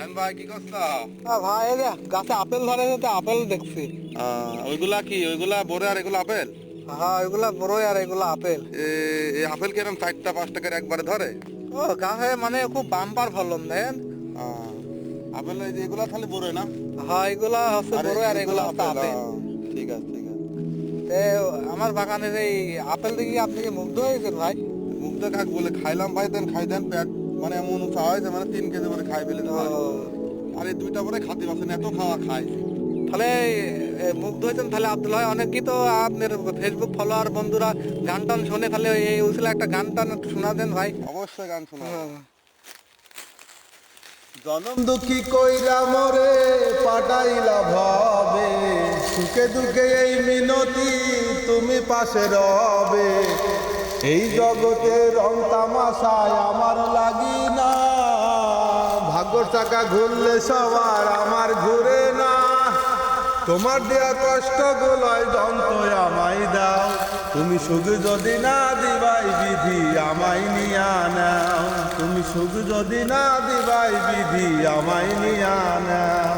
আমি ভাই কি করছ? ভাই এই যে গাছে আপেল ধরেছে তো আপেল দেখছি। ওইগুলা কি ওইগুলা বড় আর এগুলো আপেল? হ্যাঁ এগুলা বড়ই আর এগুলা আপেল। এই আপেল কিরম 4টা 5টা করে একবারে ধরে? ও গাছে মানে খুব বাম্পার ফলন দেন। আপেল এই যে এগুলা খালি বড় না? হ্যাঁ এগুলা হচ্ছে বড়ই আর এগুলা হচ্ছে আপেল। ঠিক আছে ঠিক আছে। তে আমার বাগানের এই আপেল দেখি আপনি কি মুগ্ধ হয়েছেন ভাই? মুগ্ধ কাক বলে খাইলাম ভাই, দেন খাই দেন পেট মানে এমন উঁচা হয়েছে, মানে 3 কেজি করে খাই ফেলে ও, ভাই। আর এই 2টা পরে খাতে পারছেন, এত খাওয়া খায়। তাহলে মুগ্ধ হয়েছেন তাহলে আব্দুল ভাই, অনেকেই তো আপনার ফেসবুক ফলোয়ার বন্ধুরা গান টান শোনে, তাহলে এই উসিলে একটা গান টান একটু শোনা দেন ভাই। অবশ্যই গান শোনা। জনম দুঃখী কইরা মরে পাঠাইলা ভাবে, সুখে দুঃখে এই মিনতি তুমি পাশে রবে। এই জগতে রং তামাশায় আমার লাগি না, ভাগ্যর চাকা ঘুরলে সবার আমার ঘুরে না। তোমার দেয়া কষ্ট গুলোয় যন্ত্র আমায় দাও, তুমি সুখ যদি না দিবাই বিধি আমায় নিয়া নাও, তুমি সুখ যদি না দিবাই বিধি আমায় নিয়া নাও।